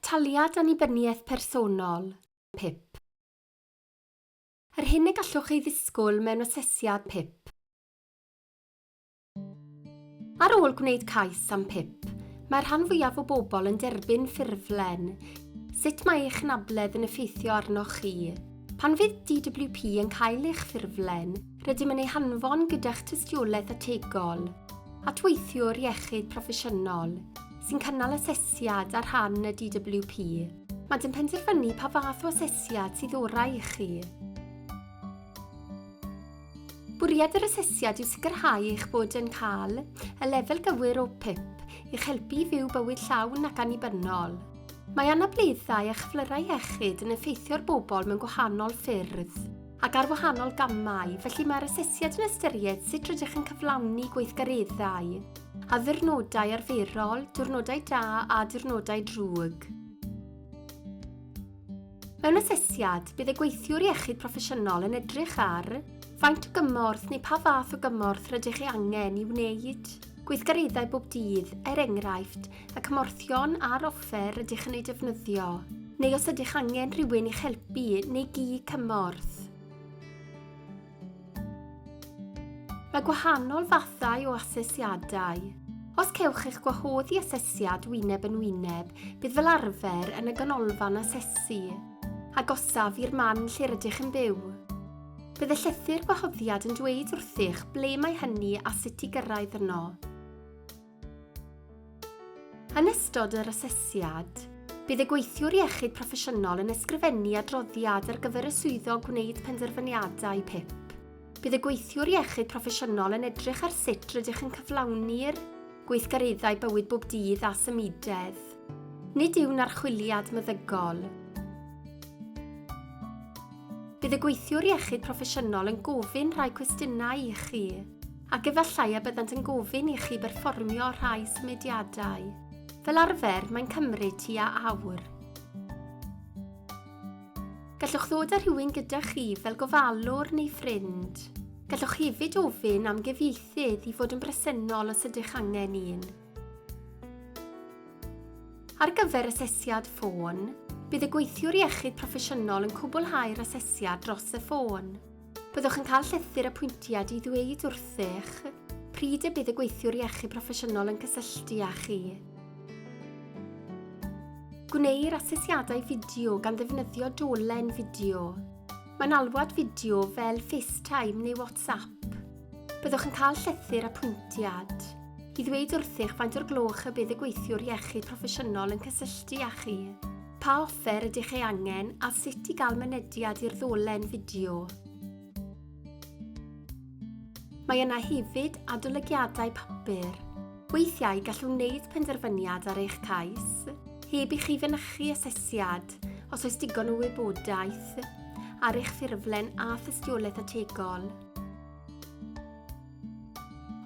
Taliad Annibyniaeth Personol, PIP. Yr hyn y gallwch ei ddisgwyl mewn asesiad PIP. Ar ôl gwneud cais am PIP, mae'r rhan fwyaf o bobl yn derbyn ffurflen sut mae eich anabledd yn effeithio arnoch chi. Pan fydd DWP yn cael eich ffurflen, rydym yn ei hanfon gyda'ch tystiolaeth ategol at weithiwr iechyd proffesiynol sy'n cynnal asesiad ar rhan y DWP. Maent yn penderfynu pa fath o asesiad sydd orau i chi. Bwriad yr asesiad yw sicrhau eich bod yn cael y lefel gywir o PIP i'ch helpu fyw bywyd llawn ac annibynnol. Mae anableddau a chyflyrau iechyd yn effeithio'r bobl mewn gwahanol ffyrdd ac ar wahanol gamau, felly mae'r asesiad yn ystyried sut rydych yn cyflawni gweithgareddau a ddiwrnodau arferol, diwrnodau da a diwrnodau drwg. Mewn asesiad, bydd y gweithiwr iechyd proffesiynol yn edrych ar faint o gymorth neu pa fath o gymorth rydych chi angen i wneud, gweithgareddau bob dydd, enghraifft, y cymorthion a'r offer ydych yn ei defnyddio, neu os ydych angen rhywun i'ch helpu neu gi cymorth. Mae gwahanol fathau o asesiadau. Os cewch eich gwahoddi asesiad wyneb yn wyneb, bydd fel arfer yn y ganolfan asesu, agosaf i'r man lle rydych yn byw. Bydd y llethu'r gwahoddiad yn dweud wrthych ble mae hynny a sut i gyrraedd yno. Yn ystod yr asesiad, bydd y gweithiwr iechyd proffesiynol yn ysgrifennu adroddiad ar gyfer y swyddog Gwneud penderfyniadau PIP. Bydd y gweithiwr iechyd proffesiynol yn edrych ar sut rydych yn cyflawni'r gweithgareddau bywyd bob dydd a symudedd. Nid yw'n archwiliad meddygol. Bydd y gweithiwr iechyd proffesiynol yn gofyn rhai cwestiynau i chi, ac efallai y byddant yn gofyn i chi berfformio rhai symudiadau. Fel arfer, mae'n cymryd tua awr. Gallwch ddod â rhywun gyda chi fel gofalwr neu ffrind. Gallwch hefyd ofyn am gyfieithydd i fod yn bresennol os ydych angen un. Ar gyfer asesiad ffôn, bydd y gweithiwr iechyd proffesiynol yn cwblhau'r asesiad dros y ffôn. Byddwch yn cael llethu'r apwyntiad i ddweud wrthych pryd y bydd y gweithiwr iechyd proffesiynol yn cysylltu â chi. Gwneir asesiadau fideo gan ddefnyddio dolen fideo. Mae'n alwad fideo fel FaceTime neu WhatsApp. Byddwch yn cael llethu'r apwyntiad i ddweud wrthych faint o'r gloch y bydd y gweithiwr iechyd proffesiynol yn cysylltu â chi, pa offer ydych ei angen a sut i gael mynediad i'r ddolen fideo. Mae yna hefyd adolygiadau papur. Weithiau gallwn wneud penderfyniad ar eich cais, heb i chi fynychu asesiad os oes digon o wybodaeth ar eich ffurflen a thystiolaeth ategol.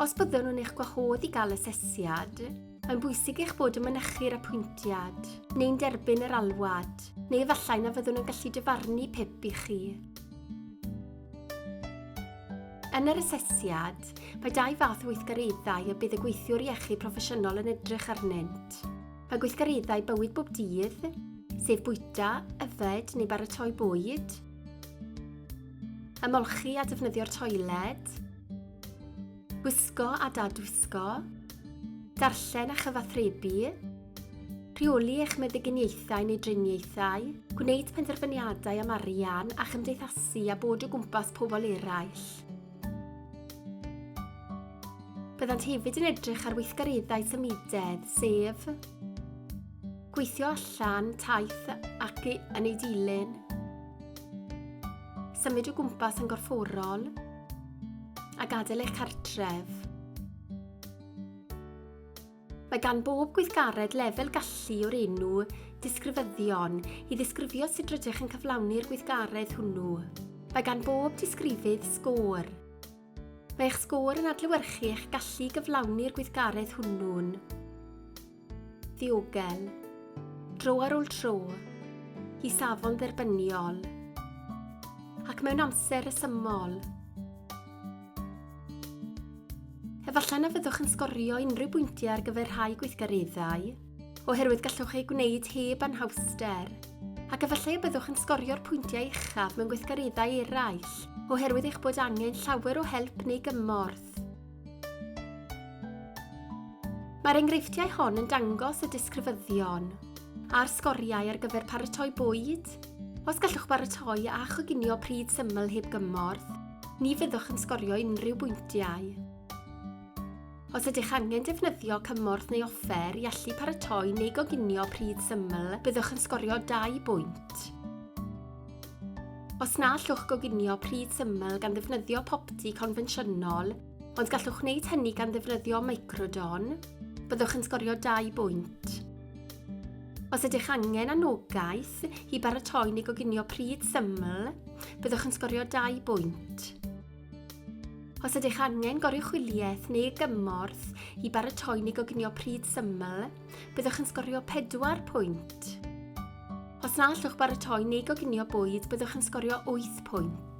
Os byddwn nhw'n eich gwahodd i gael asesiad, mae'n bwysig eich bod yn mynychu'r apwyntiad, neu'n derbyn yr alwad, neu efallai na fyddwn nhw'n gallu dyfarnu PIP i chi. Yn yr asesiad, mae dau fath o weithgareddau y bydd y gweithiwr iechyd proffesiynol yn edrych arnynt. Mae gweithgareddau bywyd bob dydd, sef bwyta, yfed neu baratoi bwyd, ymolchi a defnyddio'r toiled, gwisgo a dadwisgo, darllen a chyfathrebu, rheoli eich meddyginiaethau neu driniaethau, gwneud penderfyniadau am arian a chymdeithasu a bod o gwmpas pobl eraill. Byddant hefyd yn edrych ar weithgareddau symudedd, sef gweithio allan, taith ac yn ei dilyn, symud o gwmpas yn gorfforol, a gadael eich cartref. Mae gan bob gweithgared lefel gallu o'r enw disgrifyddion i ddisgrifio sut rydych yn cyflawni'r gweithgaredd hwnnw. Mae gan bob disgrifydd sgôr. Mae eich sgôr yn adlewyrchu eich gallu gyflawni'r gweithgaredd hwnnw'n ddiogel, tro ar ôl tro, i safon dderbyniol, ac mewn amser resymol. Efallai na fyddwch yn sgorio unrhyw bwyntiau ar gyfer rhai gweithgareddau, oherwydd gallwch ei gwneud heb anhawster, ac efallai y byddwch yn sgorio'r pwyntiau uchaf mewn gweithgareddau eraill, oherwydd eich bod angen llawer o help neu gymorth. Mae'r enghreifftiau hon yn dangos y disgrifyddion a'r sgoriau ar gyfer paratoi bwyd. Os gallwch baratoi a choginio pryd syml heb gymorth, ni fyddwch yn sgorio unrhyw bwyntiau. Os ydych angen defnyddio cymorth neu offer i allu paratoi neu goginio pryd syml, byddwch yn sgorio 2 bwynt. Os na allwch goginio pryd syml gan ddefnyddio popty confensiynol, ond gallwch wneud hynny gan ddefnyddio microdon, byddwch yn sgorio 2 bwynt. Os ydych angen anogaeth i baratoi neu goginio pryd syml, byddwch yn sgorio 2 bwynt. Os ydych angen goruchwyliaeth neu gymorth i baratoi neu goginio pryd syml, byddwch yn sgorio 4 pwynt. Os na allwch baratoi neu goginio bwyd, byddwch yn sgorio 8 pwynt,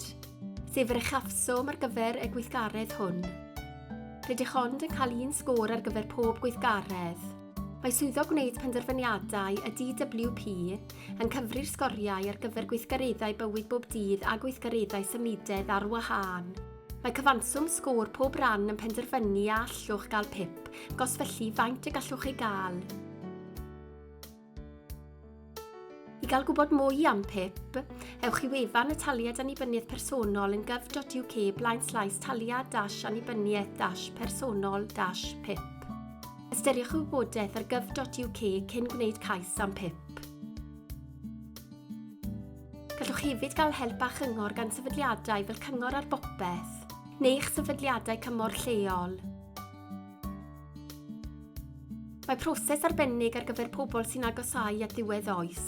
sef yr uchafswm ar gyfer y gweithgaredd hwn. Rydych ond yn cael un sgôr ar gyfer pob gweithgaredd. Mae swyddog gwneud penderfyniadau y DWP yn cyfri'r sgoriau ar gyfer gweithgareddau bywyd bob dydd a gweithgareddau symudedd ar wahân. Mae cyfanswm sgôr pob rhan yn penderfynu a allwch gael PIP, gos felly faint y gallwch ei gael. I gael gwybod mwy am PIP, ewch i wefan y Taliad Annibyniaeth Personol yn gov.uk/taliad-annibyniaeth personol-PIP. Ystyriwch wybodaeth ar gov.uk cyn gwneud cais am PIP. Gallwch hefyd gael help a chyngor gan sefydliadau fel cyngor ar Beth, neu eich sefydliadau cymorth lleol. Mae proses arbennig ar gyfer pobl sy'n agosau at ddiwedd oes.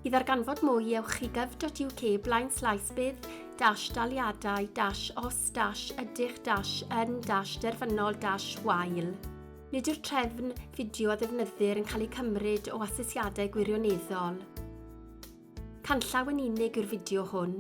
I ddarganfod mwy, ewch i gov.uk/blyslais-bydd-os-ydych-yn-derfynol-wael. Nid yw'r trefn fideo a ddefnyddir yn cael ei cymryd o asesiadau gwirioneddol. Canllaw yn unig yw'r fideo hwn.